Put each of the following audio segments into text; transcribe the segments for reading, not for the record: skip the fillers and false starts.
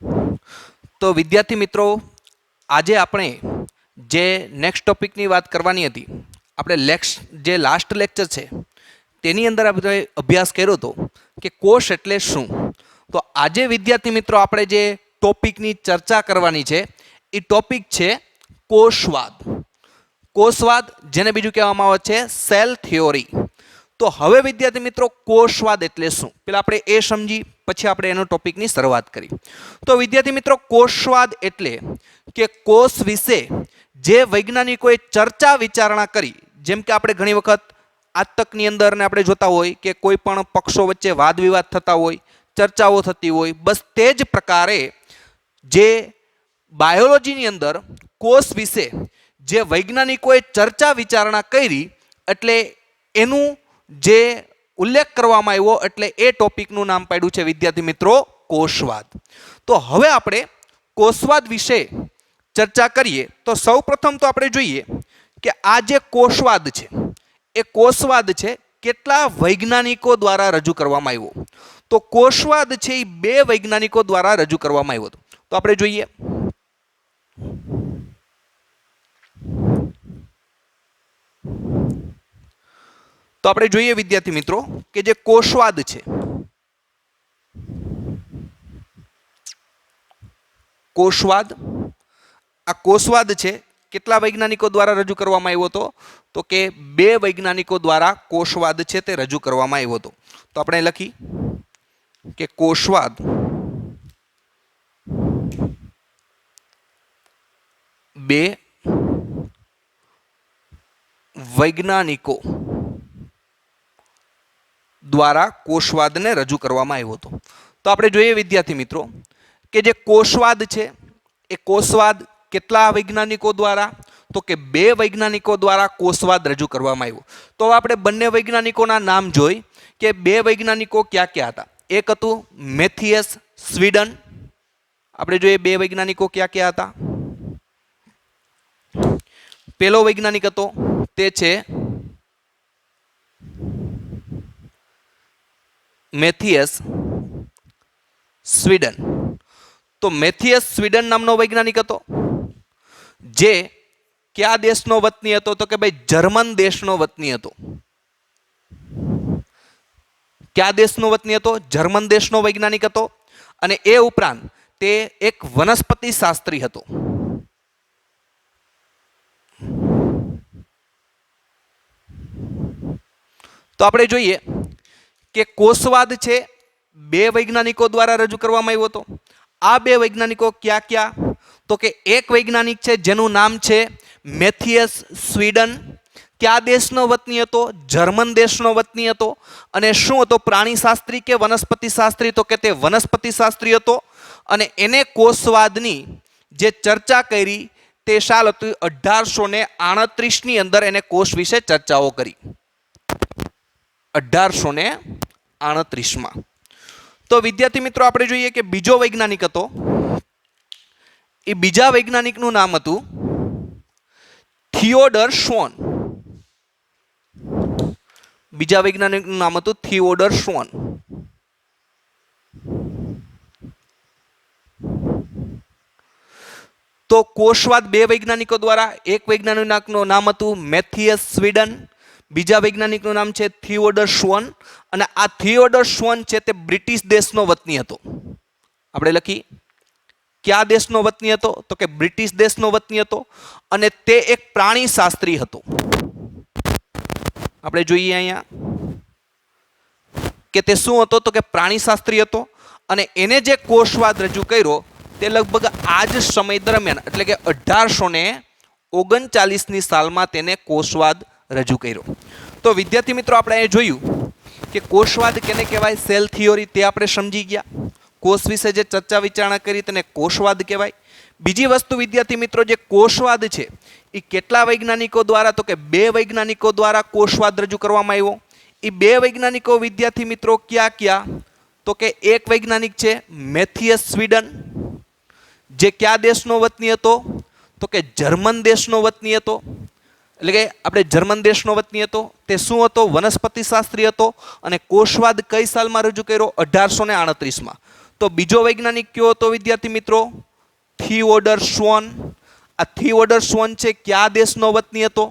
તો વિદ્યાર્થી મિત્રો, આજે આપણે જે નેક્સ્ટ ટોપિકની વાત કરવાની હતી, આપણે જે લાસ્ટ લેક્ચર છે તેની અંદર આપણે અભ્યાસ કર્યો હતો કે કોષ એટલે શું. તો આજે વિદ્યાર્થી મિત્રો આપણે જે ટોપિકની ચર્ચા કરવાની છે એ ટોપિક છે કોષવાદ. કોષવાદ જેને બીજું કહેવામાં આવે છે સેલ થિયોરી. તો હવે વિદ્યાર્થી મિત્રો, કોષવાદ એટલે શું પેલા આપણે એ સમજી પછી આપણે એનો ટોપિકની શરૂઆત કરી. તો વિદ્યાર્થી મિત્રો, કોષવાદ એટલે કે કોષ વિશે જે વૈજ્ઞાનિકોએ ચર્ચા વિચારણા કરી, જેમ કે આપણે ઘણી વખત આજતકની અંદર ને આપણે જોતા હોય કે કોઈ પણ પક્ષો વચ્ચે વાદ વિવાદ થતા હોય, ચર્ચાઓ થતી હોય, બસ તે જ પ્રકારે જે બાયોલોજીની અંદર કોષ વિશે જે વૈજ્ઞાનિકોએ ચર્ચા વિચારણા કરી એટલે એનું જે ઉલ્લેખ કરવામાં આવ્યો એટલે એ ટોપિકનું નામ પાડ્યું છે વિદ્યાર્થી મિત્રો કોષવાદ. તો હવે આપણે કોષવાદ વિશે ચર્ચા કરીએ તો સૌપ્રથમ તો આપણે જોઈએ કે આ જે કોષવાદ છે એ કોષવાદ છે કેટલા વૈજ્ઞાનિકો દ્વારા રજૂ કરવામાં આવ્યો. તો કોષવાદ છે એ 2 વૈજ્ઞાનિકો દ્વારા રજૂ કરવામાં આવ્યો હતો. તો આપણે જોઈએ વિદ્યાર્થી મિત્રો કે જે કોષવાદ છે, આ કોષવાદ છે કેટલા વૈજ્ઞાનિકો દ્વારા રજૂ કરવામાં આવ્યો હતો? તો કે 2 વૈજ્ઞાનિકો દ્વારા કોષવાદ છે તે રજૂ કરવામાં આવ્યો હતો. તો આપણે લખી કે કોષવાદ 2 વૈજ્ઞાનિકો દ્વારા કોષવાદને રજૂ કરવામાં આવ્યો હતો. તો આપણે જોઈએ વિદ્યાર્થી મિત્રો કે જે કોષવાદ છે એ કોષવાદ કેટલા વૈજ્ઞાનિકો દ્વારા? તો કે 2 વૈજ્ઞાનિકો દ્વારા કોષવાદ રજૂ કરવામાં આવ્યો. તો આપણે બંને વૈજ્ઞાનિકોના નામ જોઈ કે 2 વૈજ્ઞાનિકો ક્યાં ક્યાં હતા. એક હતું મેથિયસ સ્વીડન. આપણે જોઈએ 2 વૈજ્ઞાનિકો ક્યાં ક્યાં હતા. પેલો વૈજ્ઞાનિક હતો તે છે મેથિયસ સ્વીડન. તો મેથિયસ સ્વીડન નામનો વૈજ્ઞાનિક હતો જે કયા દેશનો વતની હતો? તો કે ભાઈ જર્મન દેશનો વતની હતો. કયા દેશનો વતની હતો? જર્મન દેશનો વૈજ્ઞાનિક હતો. અને એ ઉપરાંત તે એક વનસ્પતિ શાસ્ત્રી હતો. તો આપણે જોઈએ કે કોષવાદ છે 2 વૈજ્ઞાનિકો દ્વારા રજૂ કરવામાં આવ્યો હતો. આ 2 વૈજ્ઞાનિકો ક્યાં ક્યાં? તો કે એક વૈજ્ઞાનિક છે જેનું નામ છે મેથિયસ સ્વીડન. કયા દેશનો વતની હતો? જર્મન દેશનો વતની હતો. અને શું હતો? પ્રાણીશાસ્ત્રી કે વનસ્પતિ શાસ્ત્રી? તો કે તે વનસ્પતિ શાસ્ત્રી હતો. અને એને કોષવાદની જે ચર્ચા કરી તે સાલ હતું 1838ની અંદર એને કોષ વિશે ચર્ચાઓ કરી. 1838માં. તો વિદ્યાર્થી મિત્રો આપણે જોઈએ કે બીજો વૈજ્ઞાનિક હતો. એ બીજા વૈજ્ઞાનિકનું નામ હતું થિયોડર શ્વોન. બીજા વૈજ્ઞાનિકનું નામ હતું થિયોડર શ્વોન. તો કોષવાદ 2 વૈજ્ઞાનિકો દ્વારા, એક વૈજ્ઞાનિકનું નામ હતું મેથિયસ સ્વીડન, બીજા વૈજ્ઞાનિકનું નામ છે થિયોડર શ્વોન. અને આ થિયોડર શ્વોન છે તે બ્રિટિશ દેશનો વતની હતો. આપણે લખી કયા દેશનો વતની હતો? તો કે બ્રિટિશ દેશનો વતની હતો. અને તે એક પ્રાણીશાસ્ત્રી હતો. આપણે જોઈએ અહીંયા કે તે શું હતો? તો કે પ્રાણીશાસ્ત્રી હતો. અને એને જે કોષવાદ રજૂ કર્યો તે લગભગ આ જ સમય દરમિયાન એટલે કે 1839ની સાલમાં તેને કોષવાદ રજૂ કર્યો. તો વિદ્યાર્થી મિત્રો આપણે અહીં જોયું કે કોષવાદ કેને કહેવાય, સેલ થિયોરી તે આપણે સમજી ગયા. કોષ વિશે જે ચર્ચા વિચારણા કરી તેને કોષવાદ કહેવાય. બીજી વસ્તુ વિદ્યાર્થી મિત્રો, જે કોષવાદ છે એ કેટલા વૈજ્ઞાનિકો દ્વારા? તો કે 2 વૈજ્ઞાનિકો દ્વારા કોષવાદ રજૂ કરવામાં આવ્યો. એ 2 વૈજ્ઞાનિકો વિદ્યાર્થી મિત્રો ક્યાં ક્યાં? તો કે એક વૈજ્ઞાનિક છે મેથિયસ સ્વીડન જે કયા દેશનો વતની હતો? તો કે જર્મન દેશનો વતની હતો. એટલે કે આપણે જર્મન દેશનો વતની હતો. તે શું હતો? વનસ્પતિ શાસ્ત્રી હતો. અને કોષવાદ કઈ સાલમાં રજૂ કર્યો? 1838માં. તો બીજો વૈજ્ઞાનિક કયો હતો વિદ્યાર્થી મિત્રો? થિયોડર શ્વોન. આ થિયોડર શ્વોન છે કયા દેશનો વતની હતો?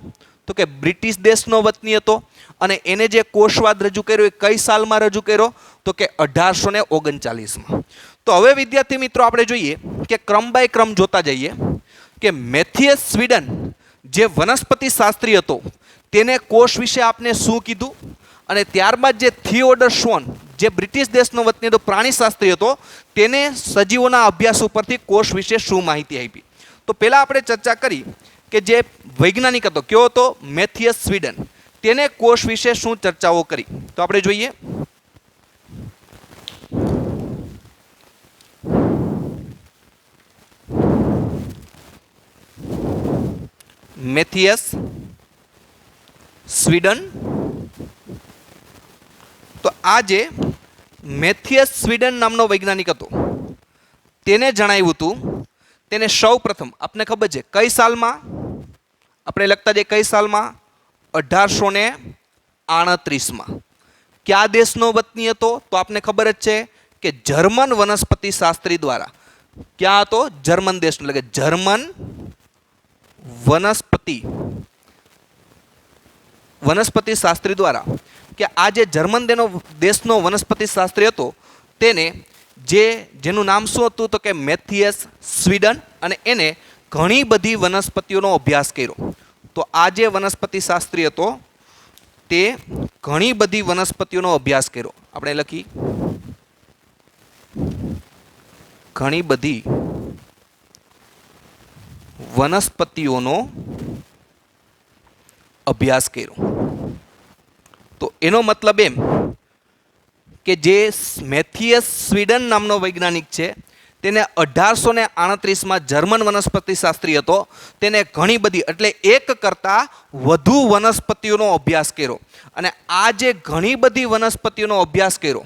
તો કે બ્રિટિશ દેશનો વતની હતો. અને એને જે કોષવાદ રજૂ કર્યો એ કઈ સાલમાં રજૂ કર્યો? તો કે 1839માં. તો હવે વિદ્યાર્થી મિત્રો આપણે જોઈએ કે ક્રમ બાય ક્રમ જોતા જઈએ કે મેથિયસ સ્વીડન જે વનસ્પતિ શાસ્ત્રી હતો તેને કોષ વિશે આપને શું કીધું, અને ત્યારબાદ જે થિયોડર શ્વોન જે બ્રિટિશ દેશનો વતની હતો પ્રાણીશાસ્ત્રી હતો તેને સજીવોના અભ્યાસ ઉપરથી કોષ વિશે શું માહિતી આપી. તો પહેલાં આપણે ચર્ચા કરી કે જે વૈજ્ઞાનિક હતો કયો હતો? મેથિયસ સ્વીડન. તેને કોષ વિશે શું ચર્ચાઓ કરી તો આપણે જોઈએ. મેથિયસ સ્વીડન. તો આ જે મેથિયસ સ્વીડન નામનો વૈજ્ઞાનિક હતો તેને જણાવ્યું હતું, તેને સૌ પ્રથમ આપને ખબર છે કઈ સાલમાં આપણે લખતા જઈએ, કઈ સાલમાં? 1838માં. કયા દેશનો વતની હતો? તો આપને ખબર જ છે કે જર્મન વનસ્પતિ શાસ્ત્રી દ્વારા. ક્યાં હતો? જર્મન દેશનો, એટલે કે જર્મન વનસ્પતિ શાસ્ત્રી દ્વારા. કે આ જે જર્મન દેશનો વનસ્પતિ શાસ્ત્રી હતો તેને જેનું નામ શું હતું? તો કે મેથિયસ સ્વીડન. અને એને ઘણી બધી વનસ્પતિઓનો અભ્યાસ કર્યો. તો આ જે વનસ્પતિ શાસ્ત્રી હતો તે ઘણી બધી વનસ્પતિઓનો અભ્યાસ કર્યો. આપણે લખી ઘણી બધી વનસ્પતિઓનો અભ્યાસ કર્યો. તો એનો મતલબ એમ કે જે મેથિયસ સ્વીડન નામનો વૈજ્ઞાનિક છે તેને 1838માં જર્મન વનસ્પતિ શાસ્ત્રી હતો, તેને ઘણી બધી એટલે એક કરતાં વધુ વનસ્પતિઓનો અભ્યાસ કર્યો. અને આ જે ઘણી બધી વનસ્પતિઓનો અભ્યાસ કર્યો,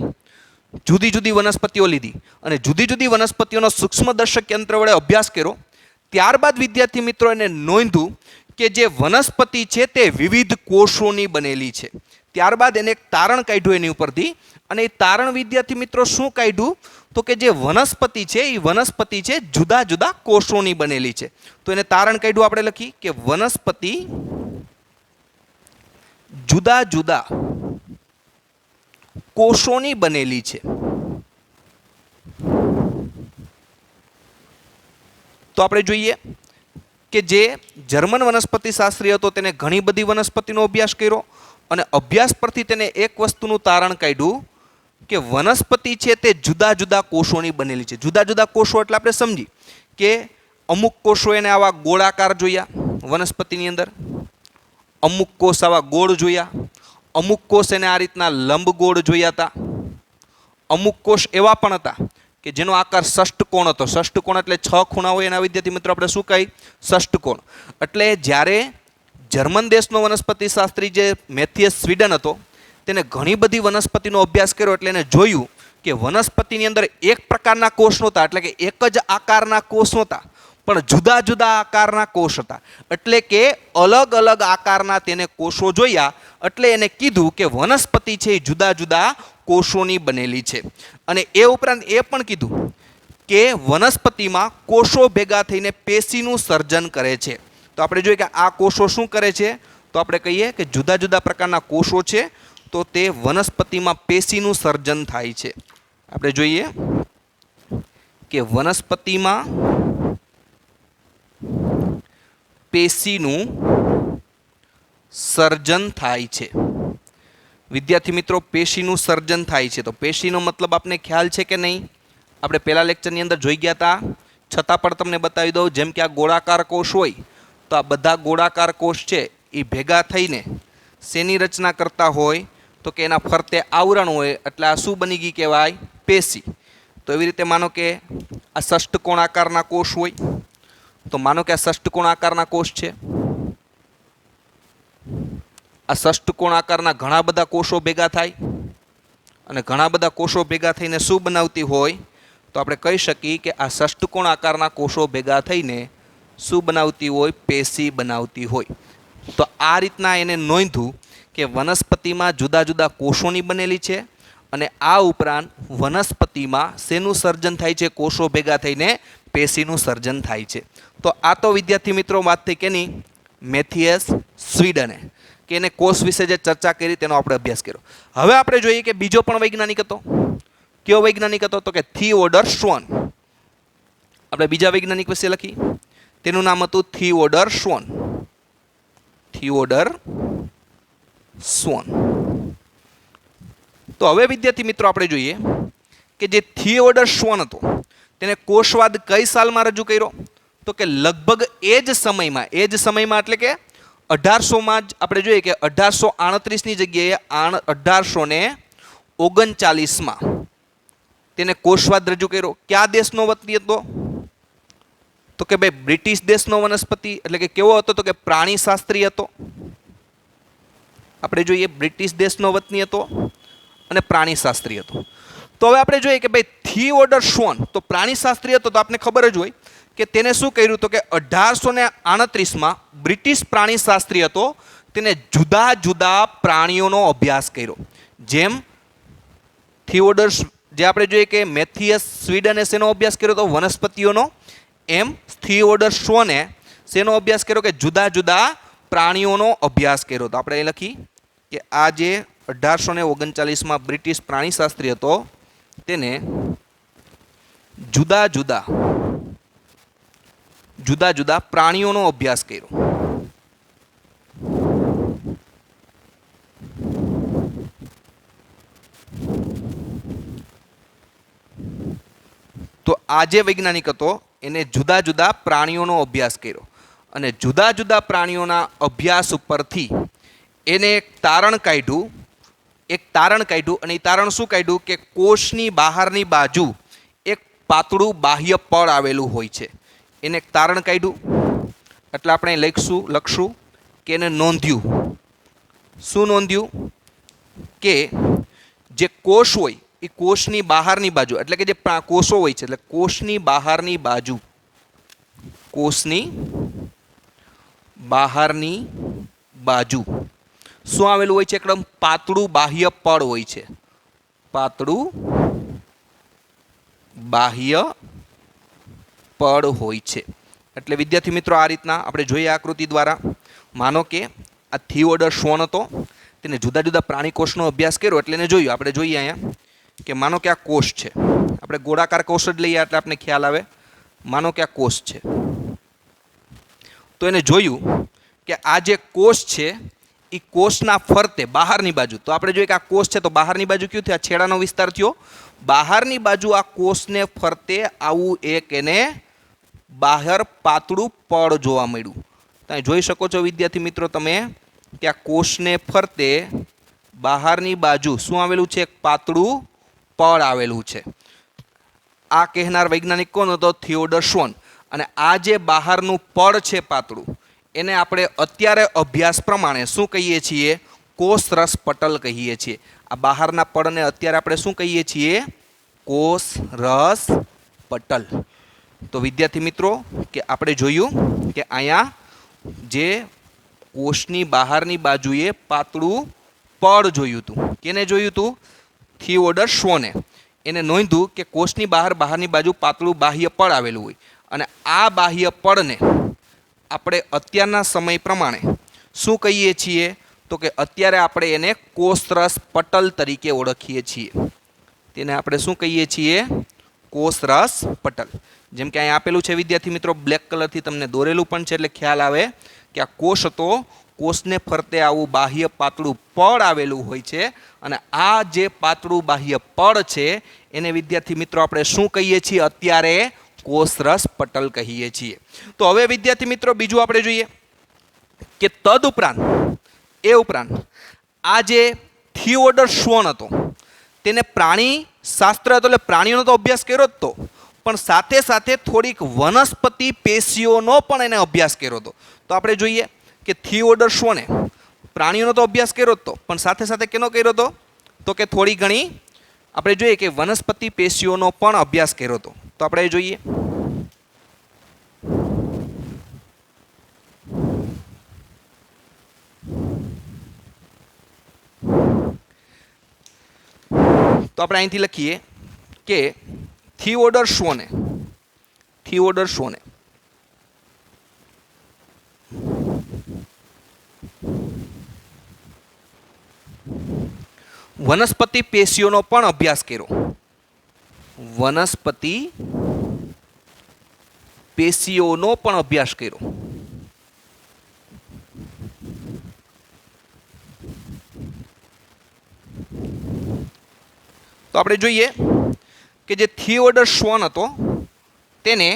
જુદી જુદી વનસ્પતિઓ લીધી અને જુદી જુદી વનસ્પતિઓનો સૂક્ષ્મદર્શક યંત્ર વડે અભ્યાસ કર્યો. ત્યારબાદ વિદ્યાર્થી મિત્રો એને નોંધ્યું કે જે વનસ્પતિ છે તે વિવિધ કોષોની બનેલી છે. ત્યારબાદ એને એક તારણ કાઢ્યું એની ઉપરથી, અને એ તારણ વિદ્યાર્થી મિત્રો શું કાઢ્યું? તો કે જે વનસ્પતિ છે એ વનસ્પતિ છે જુદા જુદા કોષોની બનેલી છે. તો એને તારણ કાઢ્યું, આપણે લખી કે વનસ્પતિ જુદા જુદા કોષોની બનેલી છે. તો આપણે જોઈએ કે જે જર્મન વનસ્પતિ શાસ્ત્રી હતો તેને ઘણી બધી વનસ્પતિનો અભ્યાસ કર્યો, અને અભ્યાસ પરથી તેને એક વસ્તુનું તારણ કાઢ્યું કે વનસ્પતિ છે તે જુદા જુદા કોષોની બનેલી છે. જુદા જુદા કોષો એટલે આપણે સમજી કે અમુક કોષો એને આવા ગોળાકાર જોયા વનસ્પતિની અંદર, અમુક કોષ આવા ગોળ જોયા, અમુક કોષ એને આ રીતના લંબગોળ જોયા હતા, અમુક કોષ એવા પણ હતા કે જેનો આકાર ષષ્ઠકોણ હતો. ષષ્ઠકોણ એટલે 6 ખૂણા હોય એના વિદ્યાર્થી મિત્રો આપણે શું કહીએ? ષષ્ઠકોણ. એટલે જ્યારે જર્મન દેશનો વનસ્પતિ શાસ્ત્રી જે મેથિયસ સ્વીડન હતો તેને ઘણી બધી વનસ્પતિનો અભ્યાસ કર્યો, એટલે એને જોયું કે વનસ્પતિની અંદર એક પ્રકારના કોષ નહોતા, એટલે કે એક જ આકારના કોષ નહોતા, પણ જુદા જુદા આકારના કોષ હતા. એટલે કે અલગ અલગ આકારના તેને કોષો જોયા, એટલે એને કીધું કે વનસ્પતિ છે એ જુદા જુદા કોષોની બનેલી છે. અને એ ઉપરાંત એ પણ કીધું કે વનસ્પતિમાં કોષો ભેગા થઈને પેશીનું સર્જન કરે છે. તો આપણે જોઈએ કે આ કોષો શું કરે છે? તો આપણે કહીએ કે જુદા જુદા પ્રકારના કોષો છે, તો તે વનસ્પતિમાં પેશીનું સર્જન થાય છે. આપણે જોઈએ કે વનસ્પતિમાં પેશીનું સર્જન થાય છે. વિદ્યાર્થી મિત્રો, પેશીનું સર્જન થાય છે, તો પેશીનો મતલબ આપને ખ્યાલ છે કે નહીં? આપણે પહેલા લેક્ચરની અંદર જોઈ ગયા હતા, છતાં પણ તમને બતાવી દઉં. જેમ કે આ ગોળાકાર કોષ હોય તો આ બધા ગોળાકાર કોષ છે એ ભેગા થઈને શેની રચના કરતા હોય? તો કે એના ફરતે આવરણ હોય, એટલે આ શું બની ગઈ કહેવાય? પેશી. તો એવી રીતે માનો કે આ ષષ્ઠકોણ આકારના કોષ હોય, તો માનો કે આ ષષ્ઠકોણ આકારના કોષ છે. આ ષષ્ઠકોણ આકારના ઘણા બધા કોષો ભેગા થાય, અને ઘણા બધા કોષો ભેગા થઈને શું બનાવતી હોય? તો આપણે કહી શકીએ કે આ ષષ્ઠકોણ આકારના કોષો ભેગા થઈને શું બનાવતી હોય? પેશી બનાવતી હોય. તો આ રીતના એને નોંધ્યું કે વનસ્પતિમાં જુદા જુદા કોષોની બનેલી છે, અને આ ઉપરાંત વનસ્પતિમાં શેનું સર્જન થાય છે? કોષો ભેગા થઈને પેશીનું સર્જન થાય છે. તો આ તો વિદ્યાર્થી મિત્રો વાત થઈ કેની? મેથિયસ સ્વીડને, કે એને કોષ વિશે જે ચર્ચા કરી તેનો આપણે અભ્યાસ કર્યો. હવે આપણે જોઈએ કે બીજો પણ વૈજ્ઞાનિક હતો. કયો વૈજ્ઞાનિક હતો? તો કે થિયોડર શ્વોન. આપણે બીજા વૈજ્ઞાનિક વિશે લખી, તેનું નામ હતું થિયોડર શ્વોન. થિયોડર શ્વોન. તો હવે વિદ્યાર્થી મિત્રો આપણે જોઈએ કે જે થિયોડર શ્વોન હતો તેને કોષવાદ કઈ સાલમાં રજૂ કર્યો? તો કે લગભગ એ જ સમયમાં એટલે કે 1800માં જ આપણે જોઈએ કે 1838ની જગ્યાએ 1839માં તેને કોષવાદ રજૂ કર્યો. કયા દેશનો વતની હતો? તો કે ભાઈ બ્રિટિશ દેશનો વનસ્પતિ, એટલે કે કેવો હતો? તો કે પ્રાણીશાસ્ત્રી હતો. આપણે જોઈએ બ્રિટિશ દેશનો વતની હતો અને પ્રાણીશાસ્ત્રી હતો. તો હવે આપણે જોઈએ કે ભાઈ થિયોડર શ્વોન તો પ્રાણીશાસ્ત્રી હતો, તો આપને ખબર જ હોય કે તેને શું કર્યું? તો કે 1838માં બ્રિટિશ પ્રાણીશાસ્ત્રી હતો, તેને જુદા જુદા પ્રાણીઓનો અભ્યાસ કર્યો. જેમ થિયોડર જે આપણે જોઈએ કે મેથિયસ સ્વીડને શેનો અભ્યાસ કર્યો તો? વનસ્પતિઓનો. એમ થિયોડર શ્વોને શેનો અભ્યાસ કર્યો? કે જુદા જુદા પ્રાણીઓનો અભ્યાસ કર્યો. તો આપણે લખી કે આ જે 1839માં બ્રિટિશ પ્રાણીશાસ્ત્રી હતો તેને જુદા જુદા પ્રાણીઓનો અભ્યાસ કર્યો. તો આ જે વૈજ્ઞાનિક હતો એને જુદા જુદા પ્રાણીઓનો અભ્યાસ કર્યો અને જુદા જુદા પ્રાણીઓના અભ્યાસ ઉપરથી એને એક તારણ કાઢ્યું અને એ તારણ શું કાઢ્યું? કે કોષની બહારની બાજુ એક પાતળું બાહ્ય પડ આવેલું હોય છે. એને એક તારણ કાઢ્યું એટલે આપણે લખશું કે એને નોંધ્યું. શું નોંધ્યું? કે જે કોષ હોય એ કોષની બહારની બાજુ, એટલે કે જે કોષો હોય છે એટલે કોષની બહારની બાજુ શું આવેલું હોય છે? એકદમ પાતળું બાહ્ય પડ હોય છે. પાતળું બાહ્ય પડ હોય છે. એટલે વિદ્યાર્થી મિત્રો આ રીતના આપણે જોઈએ આકૃતિ દ્વારા. માનો કે આ થિયોડર શ્વોન હતો, તેને જુદા જુદા પ્રાણી કોષનો અભ્યાસ કર્યો એટલે એને જોયું. આપણે જોઈએ અહીંયા કે માનો કે આ કોષ છે, આપણે ગોળાકાર કોષ જ લઈએ એટલે આપણે ખ્યાલ આવે. માનો કે આ કોષ છે, તો એને જોયું કે આ જે કોષ છે એ કોષના ફરતે બહારની બાજુ, તો આપણે જોઈએ કે આ કોષ છે તો બહારની બાજુ કયું થયું? આ છેડાનો વિસ્તાર થયો. બહારની બાજુ આ કોષને ફરતે આવું એક એને બહાર પાતળું પડ જોવા મળ્યું. તમે જોઈ શકો છો વિદ્યાર્થી મિત્રો તમે કે આ કોષને ફરતે બહારની બાજુ શું આવેલું છે? એક પાતળું પડ આવેલું છે. આ કહેનાર વૈજ્ઞાનિક કોણ હતો? થિયોડર શ્વોન. અને આ જે બહારનું પડ છે પાતળું, એને આપણે અત્યારે અભ્યાસ પ્રમાણે શું કહીએ છીએ? કોષરસ પટલ કહીએ છીએ. આ બહારના પડને અત્યારે આપણે શું કહીએ છીએ? કોષરસ પટલ. તો વિદ્યાર્થી મિત્રો કે આપણે જોયું કે અહીંયા જે કોષની બહારની બાજુએ પાતળું પડ જોયું હતું. કેને જોયું હતું? થિયોડર શ્વોને. એને નોંધ્યું કે કોષની બહારની બાજુ પાતળું બાહ્ય પડ આવેલું હોય અને આ બાહ્ય પડને આપણે અત્યારના સમય પ્રમાણે શું કહીએ છીએ? તો કે અત્યારે આપણે એને કોષરસ પટલ તરીકે ઓળખીએ છીએ. તેને આપણે શું કહીએ છીએ? કોષરસ પટલ. જેમ કે અહીં આપેલું છે વિદ્યાર્થી મિત્રો, બ્લેક કલરથી તમને દોરેલું પણ છે એટલે ખ્યાલ આવે કે આ કોષ હતો. કોષને ફરતે આવું બાહ્ય પાતળું પડ આવેલું હોય છે અને આ જે પાતળું બાહ્ય પડ છે એને વિદ્યાર્થી મિત્રો આપણે શું કહીએ છીએ? અત્યારે કોષરસ પટલ કહીએ છીએ. તો હવે વિદ્યાર્થી મિત્રો બીજું આપણે જોઈએ કે તદુપરાંત આ જે થિયોડર શ્વોન હતો તેને પ્રાણી શાસ્ત્ર હતો એટલે પ્રાણીઓનો તો અભ્યાસ કર્યો જ તો, પણ સાથે સાથે થોડીક વનસ્પતિ પેશીઓનો પણ એને અભ્યાસ કર્યો હતો. તો આપણે જોઈએ કે થિયોડર શ્વોને પ્રાણીઓનો તો અભ્યાસ કર્યો જ તો, પણ સાથે સાથે કેનો કર્યો હતો? તો કે થોડી ઘણી આપણે જોઈએ કે વનસ્પતિ પેશીઓનો પણ અભ્યાસ કર્યો હતો. તો આપણે જોઈએ તો આપણે અહીંથી લખીએ કે થિયોડર શોને વનસ્પતિ પેશીઓનો પણ અભ્યાસ કર્યો. વનસ્પતિ પેશીઓનો પણ અભ્યાસ કર્યો. તો આપણે જોઈએ કે જે થિયોડર શ્વોન હતો તેને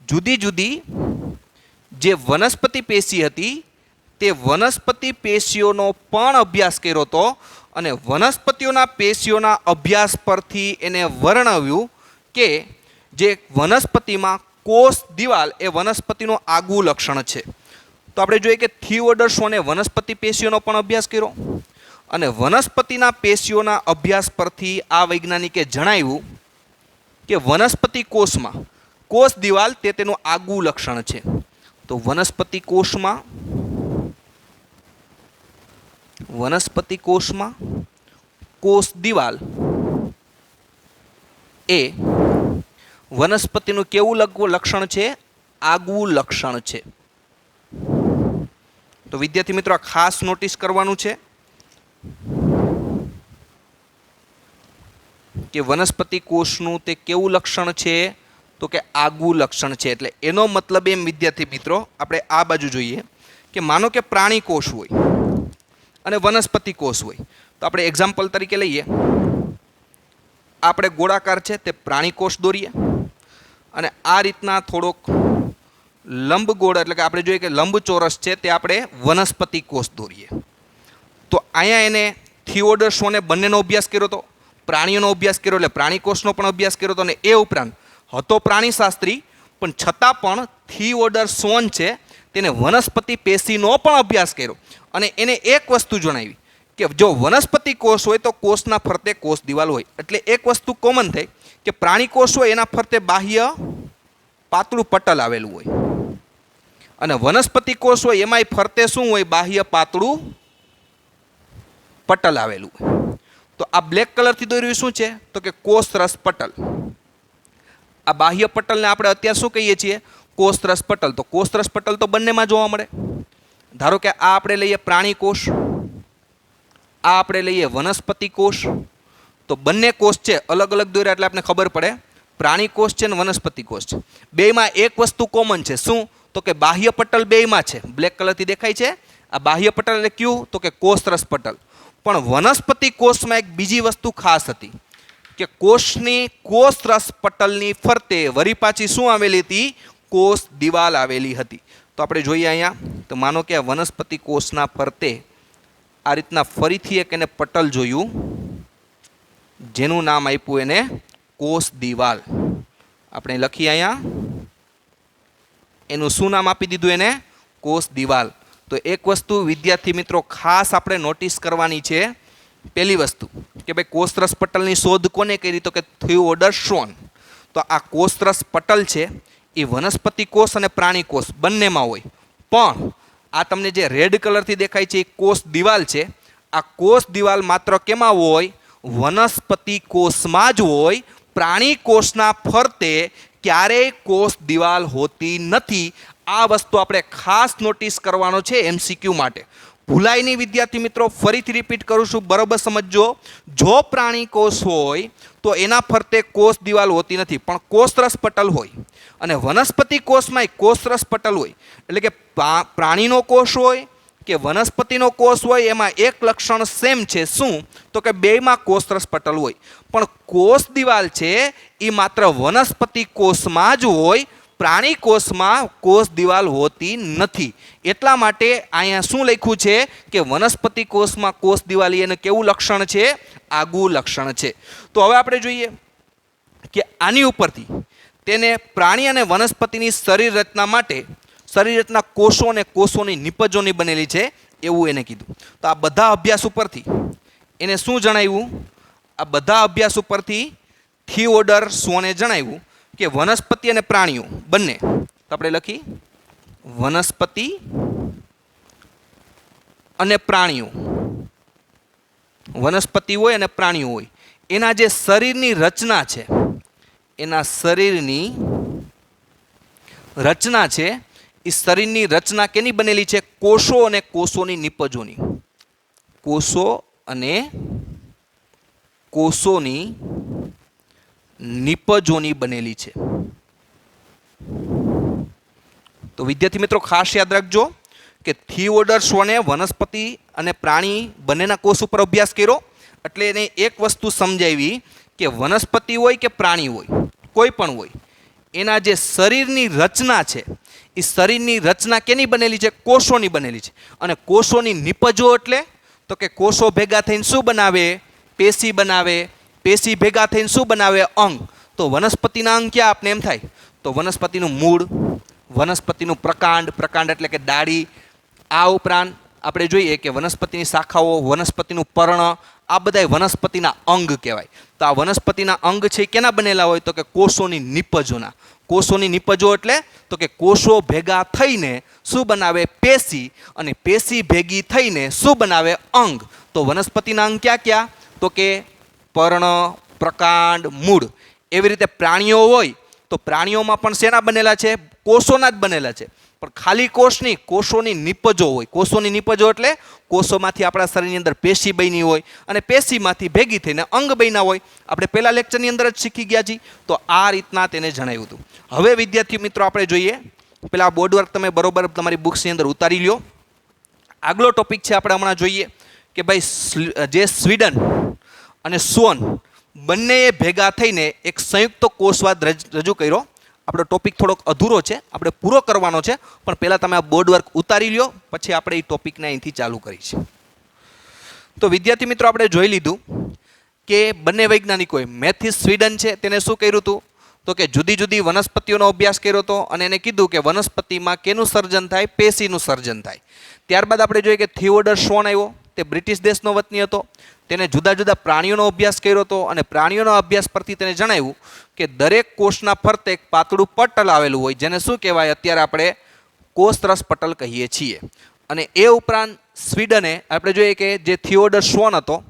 જુદી જુદી જે વનસ્પતિ પેશી હતી તે વનસ્પતિ પેશીઓનો પણ અભ્યાસ કર્યો હતો અને વનસ્પતિઓના પેશીઓના અભ્યાસ પરથી એને વર્ણવ્યું કે જે વનસ્પતિમાં કોષ દિવાલ એ વનસ્પતિનું આગવું લક્ષણ છે. તો આપણે જોઈએ કે થિયોડર શ્વોને વનસ્પતિ પેશીઓનો પણ અભ્યાસ કર્યો અને વનસ્પતિના પેશીઓના અભ્યાસ પરથી આ વૈજ્ઞાનિકે જણાવ્યું કે વનસ્પતિ કોષમાં કોષ દિવાલ તે તેનું આગવું લક્ષણ છે. તો વનસ્પતિ કોષમાં કોષ દિવાલ એ વનસ્પતિનું કેવું લક્ષણ છે? આગવું લક્ષણ છે. તો વિદ્યાર્થી મિત્રો આ ખાસ નોટિસ કરવાનું છે કે વનસ્પતિ કોષનું તે કેવું લક્ષણ છે? તો કે આગવું લક્ષણ છે. એટલે એનો મતલબ એમ વિદ્યાર્થી મિત્રો આપણે આ બાજુ જોઈએ કે માનો કે પ્રાણી કોષ હોય અને વનસ્પતિ કોષ હોય. તો આપણે એક્ઝામ્પલ તરીકે લઈએ, આપણે ગોળાકાર છે તે પ્રાણી કોષ દોરીએ અને આ રીતના થોડોક લંબગોળ એટલે કે આપણે જોઈએ કે લંબચોરસ છે તે આપણે વનસ્પતિ કોષ દોરીએ. તો અહીંયા એને થિયોડર શ્વોને બંનેનો અભ્યાસ કર્યો હતો, પ્રાણીઓનો અભ્યાસ કર્યો એટલે પ્રાણી કોષનો પણ અભ્યાસ કર્યો હતો અને એ ઉપરાંત હતો પ્રાણીશાસ્ત્રી પણ છતાં પણ થિયોડર શ્વોન છે તેને વનસ્પતિ પેશીનો પણ અભ્યાસ કર્યો અને એને એક વસ્તુ જણાવી કે જો વનસ્પતિ કોષ હોય તો કોષના ફરતે કોષ દિવાલ હોય. એટલે એક વસ્તુ કોમન થઈ કે પ્રાણી કોષ હોય એના ફરતે બાહ્ય પાતળું પટલ આવેલું હોય અને વનસ્પતિ કોષ હોય એમાંય ફરતે શું હોય? બાહ્ય પાતળું પટલ આવેલું હોય. તો આ બ્લેક કલરથી દોર્યું શું છે? તો કે કોષરસ પટલ. આ બાહ્ય પટલને આપણે અત્યારે શું કહીએ છીએ? કોષરસ પટલ. તો કોષરસ પટલ તો બંનેમાં જોવા મળે. ધારો કે આ આપણે લઈએ પ્રાણી કોષ, આ આપણે લઈએ વનસ્પતિ કોષ. તો બંને કોષ છે અલગ અલગ દોર્યા એટલે આપણે ખબર પડે પ્રાણી કોષ છે ને વનસ્પતિ કોષ છે. બેયમાં એક વસ્તુ કોમન છે. શું? તો કે બાહ્ય પટલ બેયમાં છે. બ્લેક કલરથી દેખાય છે આ બાહ્ય પટલ એટલે કયું? તો કે કોષરસ પટલ. પણ વનસ્પતિ કોષમાં એક બીજી વસ્તુ ખાસ હતી કે કોષની કોષરસ પટલની ફરતે વરી પાછી શું આવેલી હતી? કોષ દિવાલ આવેલી હતી. તો આપણે જોઈએ અહીંયા તો માનો કે આ વનસ્પતિ કોષના ફરતે આ રીતના ફરીથી એક એને પટલ જોયું જેનું નામ આપ્યું એને કોષ દિવાલ. આપણે લખીએ અહીંયા એનું શું નામ આપી દીધું? એને કોષ દિવાલ. તો એક વસ્તુ વિદ્યાર્થી મિત્રો ખાસ આપણે નોટિસ કરવાની છે. પહેલી વસ્તુ કે ભાઈ કોષરસ પટલની શોધ કોને કરી? તો કે થિયોડર શ્વોન. તો આ કોષરસ પટલ છે એ વનસ્પતિ કોષ અને પ્રાણી કોષ બંનેમાં હોય. પણ આ તમને જે રેડ કલરથી દેખાય છે એ કોષ દિવાલ છે. આ કોષ દિવાલ માત્ર કેમાં હોય? વનસ્પતિ કોષમાં જ હોય. પ્રાણી કોષના ફરતે ક્યારેય કોષ દિવાલ હોતી નથી. આ વસ્તુ આપણે ખાસ નોટિસ કરવાનો છે MCQ માટે. ભૂલાય નહીં વિદ્યાર્થી મિત્રો, ફરીથી રિપીટ કરું છું, બરાબર સમજજો. જો પ્રાણી કોષ હોય તો એના ફરતે કોષ દિવાલ હોતી નથી પણ કોષરસ પટલ હોય અને વનસ્પતિ કોષમાં કોષરસ પટલ હોય. એટલે કે પ્રાણીનો કોષ હોય કે વનસ્પતિનો કોષ હોય એમાં એક લક્ષણ સેમ છે. શું? તો કે બેયમાં કોષરસ પટલ હોય પણ કોષ દિવાલ છે એ માત્ર વનસ્પતિ કોષમાં જ હોય. પ્રાણી કોષમાં કોષ દિવાલ હોતી નથી. એટલા માટે અહીંયા શું લખ્યું છે કે વનસ્પતિ કોષમાં કોષ દિવાલ એને કેવું લક્ષણ છે? આગવું લક્ષણ છે. તો હવે આપણે જોઈએ કે આની ઉપરથી તેને પ્રાણી અને વનસ્પતિની શરીર રચના માટે શરીર રચના કોષો અને કોષોની નિપજોની બનેલી છે એવું એને કીધું. તો આ બધા અભ્યાસ ઉપરથી એને શું જણાવ્યું? આ બધા અભ્યાસ ઉપરથી થિયોડર શ્વોને જણાવ્યું કે વનસ્પતિ અને પ્રાણીઓ બંને, તો આપણે લખી વનસ્પતિ અને પ્રાણીઓ, વનસ્પતિ હોય અને પ્રાણીઓ હોય એના જે શરીરની રચના છે, એના શરીરની રચના છે, એ શરીરની રચના કેની બનેલી છે? કોષો અને કોષોની નિપજોની. કોષો અને કોષોની નિપજોની બનેલી છે. તો વિદ્યાર્થી મિત્રો ખાસ યાદ રાખજો કે થિયોડર શોને વનસ્પતિ અને પ્રાણી બંનેના કોષ ઉપર અભ્યાસ કર્યો, એટલે એને એક વસ્તુ સમજાવી કે વનસ્પતિ હોય કે પ્રાણી હોય, કોઈ પણ હોય, એના જે શરીરની રચના છે, એ શરીરની રચના કેની બનેલી છે? કોષોની બનેલી છે. અને કોષોની નિપજો એટલે તો કે કોષો ભેગા થઈને શું બનાવે? પેશી બનાવે. પેશી ભેગા થઈને શું બનાવે? અંગ. તો વનસ્પતિના અંગ ક્યાં આપને એમ થાય? તો વનસ્પતિનું મૂળ, વનસ્પતિનું પ્રકાંડ, પ્રકાંડ એટલે કે ડાળી. આ ઉપરાંત આપણે જોઈએ કે વનસ્પતિની શાખાઓ, વનસ્પતિનું પર્ણ, આ બધા વનસ્પતિના અંગ કહેવાય. તો આ વનસ્પતિના અંગ છે એ કેના બનેલા હોય? તો કે કોષોની નિપજોના. કોષોની નિપજો એટલે તો કે કોષો ભેગા થઈને શું બનાવે? પેશી. અને પેશી ભેગી થઈને શું બનાવે? અંગ. તો વનસ્પતિના અંગ ક્યાં ક્યાં? તો કે પર્ણ, પ્રકાંડ, મૂળ. એવી રીતે પ્રાણીઓ હોય તો પ્રાણીઓમાં પણ શેના બનેલા છે? કોષોના જ બનેલા છે. પણ ખાલી કોષ નહીં, કોષોની નિપજો હોય. કોષોની નિપજો એટલે કોષોમાંથી આપણા શરીરની અંદર પેશી બની હોય અને પેશીમાંથી ભેગી થઈને અંગ બન્યા હોય. આપણે પહેલા લેક્ચરની અંદર જ શીખી ગયા છીએ. તો આ રીતના તેને જણાવ્યું હતું. હવે વિદ્યાર્થી મિત્રો આપણે જોઈએ, પેલા બોર્ડ વર્ક તમે બરોબર તમારી બુક્સની અંદર ઉતારી લ્યો. આગલો ટોપિક છે આપણે હમણાં જોઈએ કે ભાઈ જે સ્વીડન અને સ્વોન બંનેએ ભેગા થઈને એક સંયુક્ત કોષવાદ રજૂ કર્યો. આપણો ટોપિક થોડોક અધૂરો છે, આપણે પૂરો કરવાનો છે, પણ પહેલાં તમે આ બોર્ડ વર્ક ઉતારી લ્યો, પછી આપણે એ ટોપિકને અહીંથી ચાલુ કરીશું. તો વિદ્યાર્થી મિત્રો આપણે જોઈ લીધું કે બંને વૈજ્ઞાનિકોએ મેથિસ સ્વીડન છે તેને શું કર્યું હતું? તો કે જુદી જુદી વનસ્પતિઓનો અભ્યાસ કર્યો હતો અને એને કીધું કે વનસ્પતિમાં કેનું સર્જન થાય? પેશીનું સર્જન થાય. ત્યારબાદ આપણે જોઈએ કે થિયોડર શોન આવ્યો, તે બ્રિટિશ દેશનો વતની હતો. તેને જુદા જુદા પ્રાણીઓનો અભ્યાસ કર્યો હતો અને પ્રાણીઓના અભ્યાસ પરથી તેને જણાવ્યું કે દરેક કોષના ફરતે એક પાતળું પટલ આવેલું હોય, જેને શું કહેવાય? અત્યારે આપણે કોષરસ પટલ કહીએ છીએ. અને એ ઉપરાંત સ્વીડને આપણે જોઈએ કે જે થિયોડર શોન હતો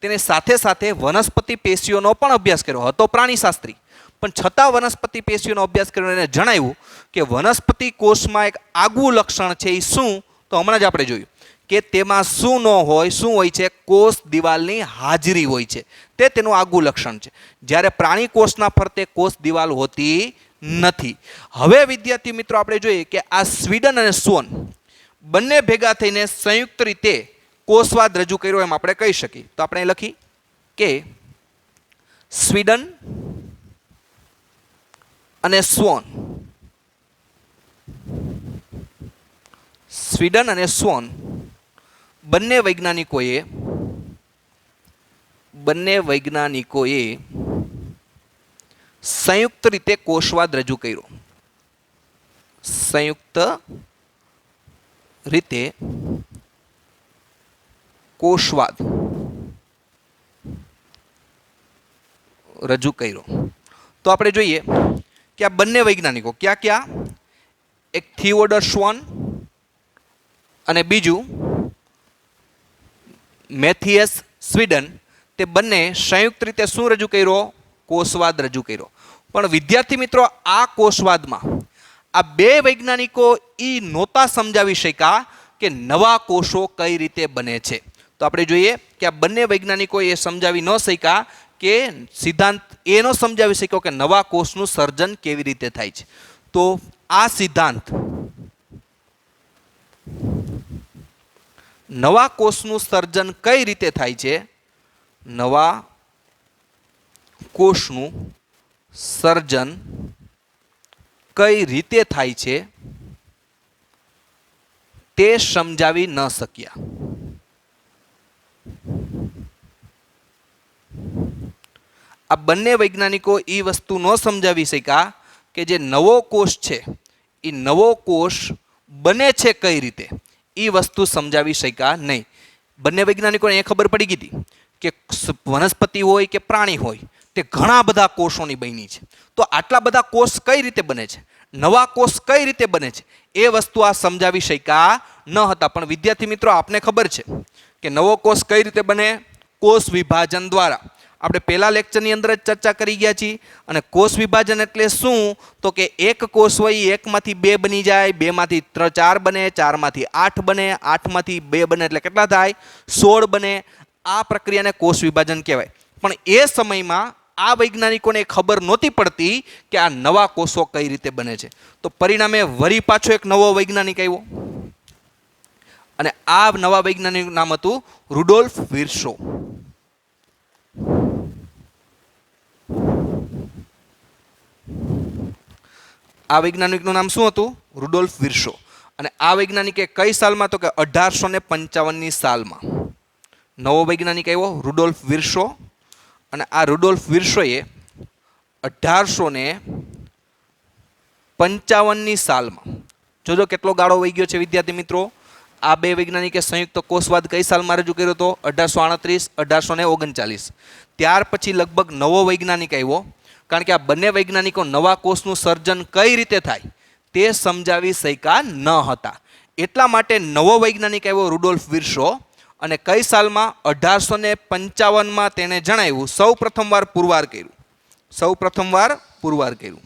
તેને સાથે સાથે વનસ્પતિ પેશીઓનો પણ અભ્યાસ કર્યો હતો. પ્રાણીશાસ્ત્રી, પણ છતાં વનસ્પતિ પેશીઓનો અભ્યાસ કર્યો એને જણાવ્યું કે વનસ્પતિ કોષમાં એક આગવું લક્ષણ છે. એ શું? તો હમણાં જ આપણે જોયું કે તેમાં શું ન હોય? શું હોય છે? કોષ દિવાલની હાજરી હોય છે. તે તેનું આગવું લક્ષણ છે. જ્યારે પ્રાણી કોષના ફરતે કોષ દિવાલ હોતી નથી. હવે વિદ્યાર્થી મિત્રો આપણે જોઈએ કે આ સ્વીડન અને સ્વોન બંને ભેગા થઈને સંયુક્ત રીતે કોષવાદ રજૂ કર્યો એમ આપણે કહી શકીએ. તો આપણે લખી કે સ્વીડન અને સ્વોન, સ્વીડન અને સ્વોન બંને વૈજ્ઞાનિકોએ સંયુક્ત રીતે કોષવાદ રજૂ કર્યો. સંયુક્ત રીતે કોષવાદ રજૂ કર્યો. તો આપણે જોઈએ કે આ બંને વૈજ્ઞાનિકો ક્યાં ક્યાં? એક થિયોડર શોન અને બીજું મેથિયસ સ્વીડન, તે બંને સંયુક્ત રીતે શું રજૂ કર્યો? કોષવાદ રજૂ કર્યો. પણ વિદ્યાર્થી મિત્રો આ કોષવાદમાં આ બે વૈજ્ઞાનિકો એ નહોતા સમજાવી શક્યા કે નવા કોષો કઈ રીતે બને છે. તો આપણે જોઈએ કે આ બંને વૈજ્ઞાનિકો એ સમજાવી ન શક્યા કે સિદ્ધાંત એ ન સમજાવી શક્યો કે નવા કોષનું સર્જન કેવી રીતે થાય છે. તો આ સિદ્ધાંત નવા કોષનું સર્જન કઈ રીતે થાય છે? નવા કોષનું સર્જન કઈ રીતે થાય છે તે સમજાવી ન શક્યા. આ બંને વૈજ્ઞાનિકો એ વસ્તુ ન સમજાવી શક્યા કે જે નવો કોષ છે એ નવો કોષ બને છે કઈ રીતે, એ વસ્તુ સમજાવી શક્યા નહીં. બંને વૈજ્ઞાનિકોને એ ખબર પડી ગઈ હતી કે વનસ્પતિ હોય કે પ્રાણી હોય તે ઘણા બધા કોષોની બની છે. તો આટલા બધા કોષ કઈ રીતે બને છે, નવા કોષ કઈ રીતે બને છે, એ વસ્તુ આ સમજાવી શક્યા ન હતા. પણ વિદ્યાર્થી મિત્રો આપને ખબર છે કે નવો કોષ કઈ રીતે બને? કોષ વિભાજન દ્વારા. આપણે પહેલા લેક્ચરની અંદર જ ચર્ચા કરી ગયા છીએ. અને કોષ વિભાજન એટલે શું? તો કે એક કોષ હોય એકમાંથી બે બની જાય, બેમાંથી ચાર બને, ચારમાંથી આઠ બને, આઠમાંથી બે બને એટલે કેટલા થાય? 16 બને. આ પ્રક્રિયાને કોષ વિભાજન કહેવાય. પણ એ સમયમાં આ વૈજ્ઞાનિકોને ખબર નહોતી પડતી કે આ નવા કોષો કઈ રીતે બને છે. તો પરિણામે વળી પાછો એક નવો વૈજ્ઞાનિક આવ્યો અને આ નવા વૈજ્ઞાનિકનું નામ હતું રુડોલ્ફ વિર્સો. આ વૈજ્ઞાનિકનું નામ શું હતું? રુડોલ્ફ વિર્સો. અને આ વૈજ્ઞાનિકે કઈ સાલમાં? તો કે 1855ની સાલમાં નવો વૈજ્ઞાનિક આવ્યો રુડોલ્ફ વિર્સો. અને આ રુડોલ્ફ વિર્સોએ 1855ની સાલમાં, જોજો કેટલો ગાળો વહી ગયો છે વિદ્યાર્થી મિત્રો. આ બે વૈજ્ઞાનિકે સંયુક્ત કોષવાદ કઈ સાલમાં રજૂ કર્યો હતો? 1838, 1839. ત્યાર પછી લગભગ નવો વૈજ્ઞાનિક આવ્યો, કારણ કે આ બંને વૈજ્ઞાનિકો નવા કોષનું સર્જન કઈ રીતે થાય તે સમજાવી શક્યા ન હતા. એટલા માટે નવો વૈજ્ઞાનિક આવ્યો રુડોલ્ફ વિર્સો. અને કઈ સાલમાં? 1855માં તેણે જણાવ્યું, સૌ પ્રથમવાર પુરવાર કર્યું. સૌ પ્રથમવાર પુરવાર કર્યું.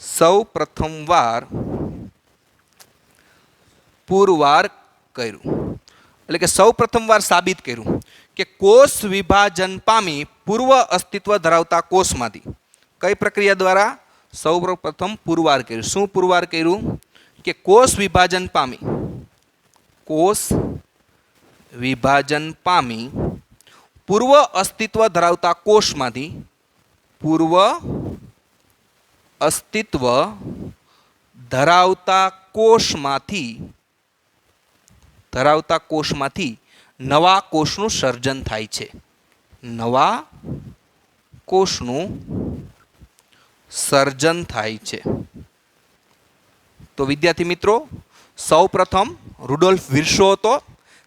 સૌ પ્રથમવાર પુરવાર કર્યું એટલે કે સૌ પ્રથમવાર સાબિત કર્યું કે કોષ વિભાજન પામી પૂર્વ અસ્તિત્વ ધરાવતા કોષમાંથી કઈ પ્રક્રિયા દ્વારા? સૌ પ્રથમ પુરવાર કર્યું. શું પુરવાર કર્યું? કે કોષ વિભાજન પામી, કોષ વિભાજન પામી પૂર્વ અસ્તિત્વ ધરાવતા કોષમાંથી, પૂર્વ અસ્તિત્વ ધરાવતા કોષમાંથી નવા કોષનું સર્જન થાય છે. નવા કોષનું સર્જન થાય છે. તો વિદ્યાર્થી મિત્રો, સૌ પ્રથમ રુડોલ્ફ વિર્સો હતો.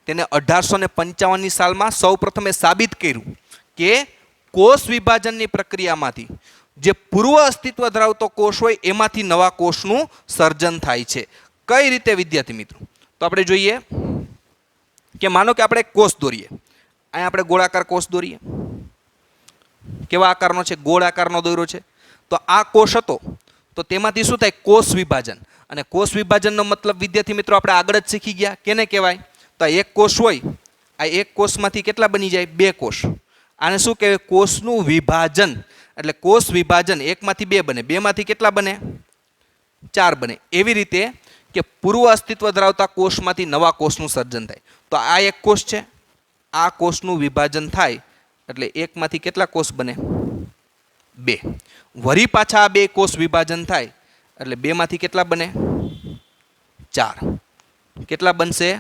તેને 1855ની સાલમાં સૌ પ્રથમે સાબિત કર્યું કે કોષ વિભાજનની પ્રક્રિયામાંથી જે પૂર્વ અસ્તિત્વ ધરાવતો કોષ હોય એમાંથી નવા કોષનું સર્જન થાય છે. કઈ રીતે વિદ્યાર્થી મિત્રો? તો આપણે જોઈએ કે માનો કે આપણે કોષ દોરીએ. અહીંયા આપણે ગોળાકાર કોષ દોરીએ. કેવા આકારનો છે? ગોળ આકારનો દોર્યો છે. તો આ કોષ હતો તો તેમાંથી શું થાય? કોષ વિભાજન. અને કોષ વિભાજનનો મતલબ વિદ્યાર્થી મિત્રો આપણે આગળ જ શીખી ગયા. કેને કહેવાય? તો એક કોષ હોય, આ એક કોષમાંથી કેટલા બની જાય? બે કોષ. આને શું કહેવાય? કોષનું વિભાજન. એટલે કોષ વિભાજન, એકમાંથી બે બને, બેમાંથી કેટલા બને? ચાર બને. એવી રીતે કે પૂર્વ અસ્તિત્વ ધરાવતા કોષમાંથી નવા કોષનું સર્જન થાય. તો આ એક કોષ છે, આ કોષનું વિભાજન થાય એટલે એકમાંથી કેટલા કોષ બને? બે. વળી પાછા આ બે કોષ વિભાજન થાય એટલે બેમાંથી કેટલા બને? ચાર. કેટલા બનશે?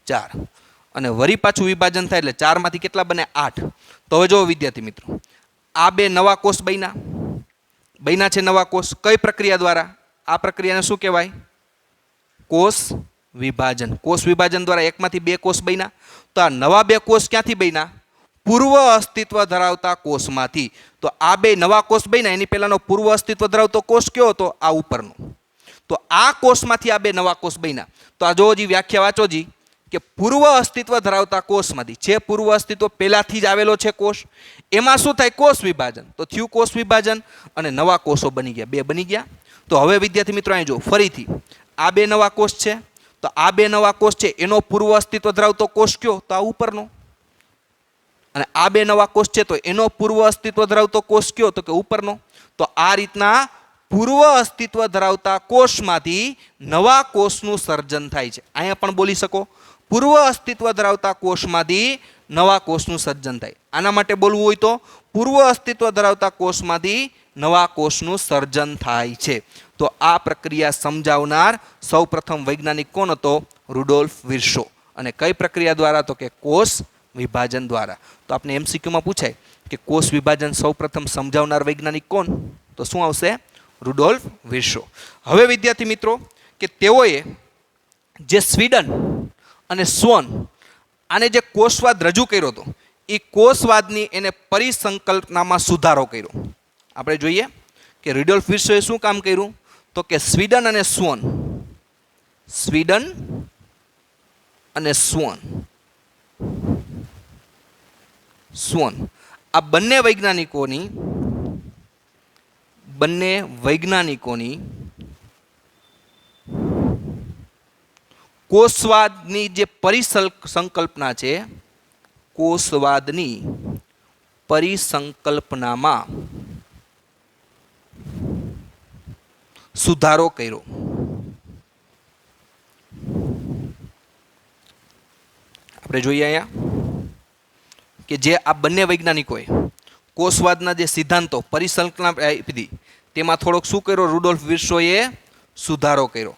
4. અને વળી પાછું વિભાજન થાય એટલે 4માંથી કેટલા બને? 8. તો હવે જો વિદ્યાર્થી મિત્રો, આ બે નવા કોષ બન્યા છે. નવા કોષ કઈ પ્રક્રિયા દ્વારા? આ પ્રક્રિયાને શું કહેવાય? કોષ વિભાજન. કોષ વિભાજન દ્વારા એકમાંથી બે કોષ બન્યા. તો આ નવા બે કોષ ક્યાંથી બન્યા? પૂર્વ અસ્તિત્વ ધરાવતા કોષમાંથી. તો આ બે નવા કોષ બન્યા, એની પહેલાનો પૂર્વ અસ્તિત્વ ધરાવતો કોષ કયો હતો? આ ઉપરનો. તો આ કોષમાંથી આ બે નવા કોષ બન્યા. તો આ જો વ્યાખ્યા વાંચો જી, કે પૂર્વ અસ્તિત્વ ધરાવતા કોષમાંથી, જે પૂર્વ અસ્તિત્વ પહેલાથી જ આવેલો છે કોષ, એમાં શું થાય? કોષ વિભાજન. તો થયું કોષ વિભાજન અને નવા કોષો બની ગયા, બે બની ગયા. તો હવે વિદ્યાર્થી મિત્રો અહીં જો ફરીથી આ બે નવા કોષ છે. તો આ બે નવા કોષ છે એનો પૂર્વ અસ્તિત્વ ધરાવતો કોષ કયો? તો આ ઉપરનો. અને આ બે નવા કોષ છે તો એનો પૂર્વ અસ્તિત્વ ધરાવતો કોષ કયો? તો કે ઉપરનો. તો આ રીતના પૂર્વ અસ્તિત્વ ધરાવતા કોષમાંથી નવા કોષનું સર્જન થાય છે. અહીંયા પણ બોલી શકો, પૂર્વ અસ્તિત્વ ધરાવતા કોષમાંથી નવા કોષનું સર્જન થાય. આના માટે બોલવું હોય તો પૂર્વ અસ્તિત્વ ધરાવતા કોષમાંથી નવા કોષનું સર્જન થાય છે. તો આ પ્રક્રિયા સમજાવનાર સૌપ્રથમ વૈજ્ઞાનિક કોણ હતો? રુડોલ્ફ વિર્સો. અને કઈ પ્રક્રિયા દ્વારા? તો કે કોષ વિભાજન દ્વારા. તો આપણે MCQમાં પૂછાય કે કોષ વિભાજન સૌપ્રથમ સમજાવનાર વૈજ્ઞાનિક કોણ? તો શું આવશે? રુડોલ્ફ વિર્સો. હવે વિદ્યાર્થી મિત્રો, કે તેઓએ જે સ્વીડન અને સ્વોન આને જે કોષવાદ રજૂ કર્યો હતો, એ કોષવાદની એને પરિસંકલ્પનામાં સુધારો કર્યો. આપણે જોઈએ કે રુડોલ્ફ વિર્સોએ શું કામ કર્યું? તો કે સ્વીડન અને સ્વોન આ બંને વૈજ્ઞાનિકોની કોષવાદની જે પરિસંકલ્પના છે, કોષવાદની પરિસંકલ્પનામાં સુધારો કર્યો. આપણે જોઈએ અહીંયા કે જે આ બંને વૈજ્ઞાનિકોએ કોષવાદના જે સિદ્ધાંતો પરિકલ્પના આપી તેમાં થોડોક શું કર્યો, રુડોલ્ફ વિર્સોએ સુધારો કર્યો.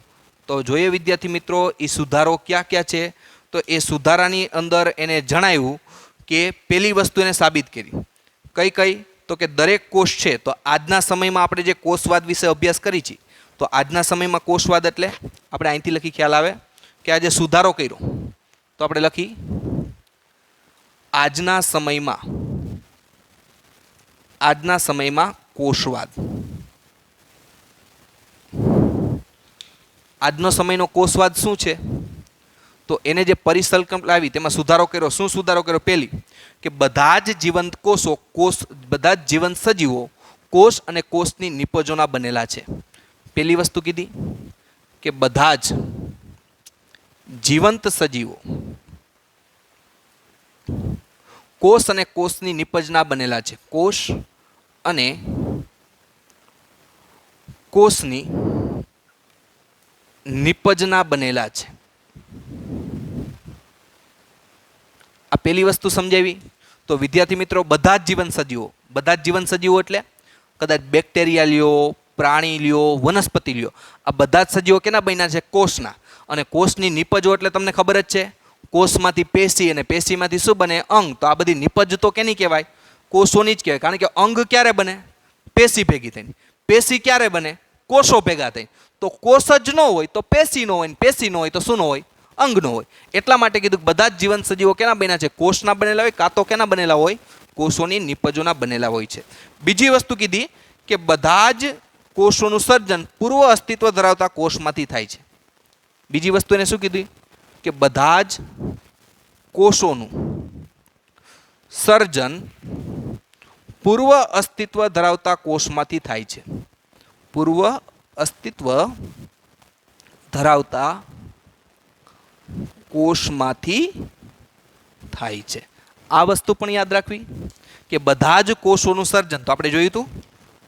તો જોઈએ વિદ્યાર્થી મિત્રો એ સુધારો ક્યાં ક્યાં છે. તો એ સુધારાની અંદર એને જણાવ્યું કે પહેલી વસ્તુ એને સાબિત કરી. કઈ કઈ? તો કે દરેક કોષ છે, તો આજના સમયમાં આપણે જે કોષવાદ વિશે અભ્યાસ કરી છે, તો આજના સમયમાં કોષવાદ એટલે આપણે અહીંથી લખી ખ્યાલ આવે કે આજે સુધારો કર્યો, તો આપણે લખી આજના સમયમાં કોષવાદ. આજનો સમયનો કોષવાદ શું છે? તો એને જે પરિકલ્પના લાવી તેમાં સુધારો કર્યો. શું સુધારો કર્યો? પહેલી કે બધા જ જીવંત બધા જ જીવંત સજીવો કોષ અને કોષની નિપજોના બનેલા છે. પહેલી વસ્તુ કીધી કે બધા જ જીવંત સજીવો કોષ અને કોષની નિપજના બનેલા છે. કોષ અને કોષની નિપજના બનેલા છે. આ પહેલી વસ્તુ સમજાવી. તો વિદ્યાર્થી મિત્રો બધા જ જીવંત સજીવો એટલે કદાચ બેક્ટેરિયા લ્યો, પ્રાણી લ્યો, વનસ્પતિ લ્યો, આ બધા જ સજીવો કેના બન્યા છે? કોષના. અને કોષની નિપજો એટલે તમને ખબર જ છે, કોષમાંથી પેશી અને પેશીમાંથી શું બને? અંગ. તો આ બધી નિપજ તો કેની કહેવાય? કોષોની જ કહેવાય. કારણ કે અંગ ક્યારે બને? પેશી ભેગી થઈને. પેશી ક્યારે બને? કોષો ભેગા થઈને. તો કોષ જ ન હોય તો પેશી ન હોય, પેશી ન હોય તો શું ન હોય? અંગ ન હોય. એટલા માટે કીધું બધા જ જીવંત સજીવો કેના બન્યા છે? કોષના બનેલા હોય, કાં તો કેના બનેલા હોય? કોષોની નિપજોના બનેલા હોય છે. બીજી વસ્તુ કીધી કે બધા જ કોષોનું સર્જન પૂર્વ અસ્તિત્વ ધરાવતા કોષમાંથી થાય છે. બીજી વસ્તુ એને શું કીધી કે બધા જ કોષોનું સર્જન પૂર્વ અસ્તિત્વ ધરાવતા કોષમાંથી થાય છે. પૂર્વ અસ્તિત્વ ધરાવતા કોષમાંથી થાય છે. આ વસ્તુ પણ યાદ રાખવી કે બધા જ કોષોનું સર્જન, તો આપણે જોયું હતું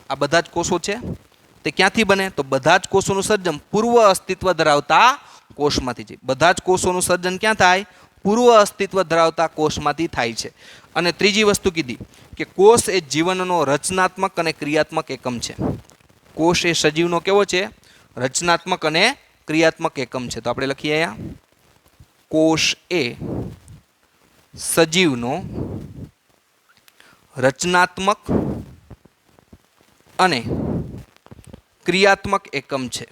આ બધા જ કોષો છે તે ક્યાંથી બને? તો બધા જ કોષોનું સર્જન પૂર્વ અસ્તિત્વ ધરાવતા કોષમાંથી છે. બધા જ કોષોનું સર્જન ક્યાં થાય? પૂર્વ અસ્તિત્વ ધરાવતા કોષમાંથી થાય છે. અને ત્રીજી વસ્તુ કીધી કે કોષ એ જીવનનો રચનાત્મક અને ક્રિયાત્મક એકમ છે. કોષ એ સજીવનો કેવો છે? રચનાત્મક અને ક્રિયાત્મક એકમ છે. તો આપણે લખીએ અહીંયા કોષ એ સજીવનો રચનાત્મક અને ક્રિયાત્મક એકમ છે.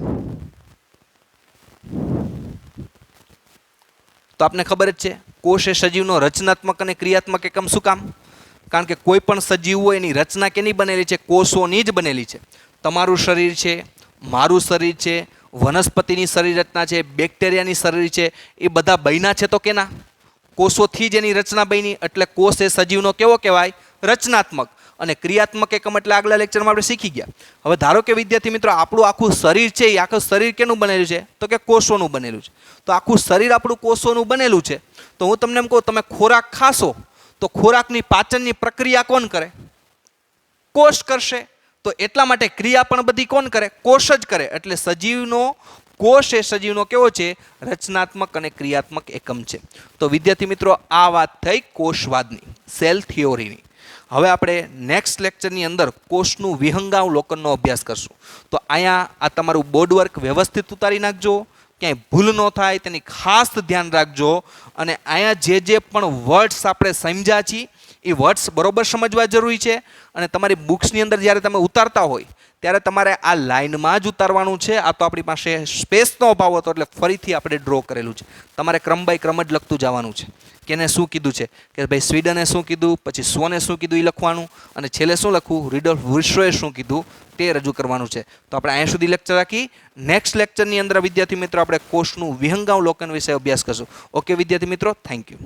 તો આપને ખબર જ છે કોષ એ સજીવનો રચનાત્મક અને ક્રિયાત્મક એકમ. શું કામ? કારણ કે કોઈ પણ સજીવ હોય એની રચના કેની બનેલી છે? કોષોની જ બનેલી છે. તમારું શરીર છે, મારું શરીર છે, વનસ્પતિની શરીર રચના છે, બેક્ટેરિયાની શરીર છે, એ બધા બન્યા છે તો કેના? કોષોથી જ એની રચના બની. એટલે કોષ એ સજીવનો કેવો કહેવાય? રચનાત્મક. અને ક્રિયાત્મક એકમ એટલે આગલા લેક્ચરમાં આપણે શીખી ગયા. હવે ધારો કે વિદ્યાર્થી મિત્રો આપણું આખું શરીર છે એ આખું શરીર કેનું બનેલું છે? તો કે કોષોનું બનેલું છે. તો આખું શરીર આપણું કોષોનું બનેલું છે. તો હું તમને એમ કહું, તમે ખોરાક ખાશો તો ખોરાકની પાચનની પ્રક્રિયા કોણ કરે? કોષ કરશે. તો એટલા માટે ક્રિયા પણ બધી કોણ કરે? કોષ જ કરે. એટલે સજીવનો કોષ એ સજીવનો કેવો છે? રચનાત્મક અને ક્રિયાત્મક એકમ છે. તો વિદ્યાર્થી મિત્રો આ વાત થઈ કોષવાદની, સેલ થિયોરીની. હવે આપણે નેક્સ્ટ લેક્ચરની અંદર કોષનું વિહંગાવલોકનનો અભ્યાસ કરશું. તો અહીંયા આ તમારું બોર્ડ વર્ક વ્યવસ્થિત ઉતારી નાખજો, ક્યાંય ભૂલ ન થાય તેની ખાસ ધ્યાન રાખજો. અને અહીંયા જે પણ વર્ડ્સ આપણે સમજ્યા છીએ એ વર્ડ્સ બરોબર સમજવા જરૂરી છે. અને તમારી બુક્સની અંદર જ્યારે તમે ઉતારતા હોય ત્યારે તમારે આ લાઇનમાં જ ઉતારવાનું છે. આ તો આપણી પાસે સ્પેસનો અભાવ હતો એટલે ફરીથી આપણે ડ્રો કરેલું છે. તમારે ક્રમ બાય ક્રમ જ લખતું જવાનું છે કે એને શું કીધું છે, કે ભાઈ સ્વીડને શું કીધું, પછી સ્વને શું કીધું એ લખવાનું, અને છેલ્લે શું લખવું? રુડોલ્ફ વિર્સોએ શું કીધું તે રજૂ કરવાનું છે. તો આપણે અહીંયા સુધી લેક્ચર રાખી. નેક્સ્ટ લેક્ચરની અંદર વિદ્યાર્થી મિત્રો આપણે કોષનું વિહંગાવલોકન વિશે અભ્યાસ કરશું. ઓકે વિદ્યાર્થી મિત્રો, થેન્ક યુ.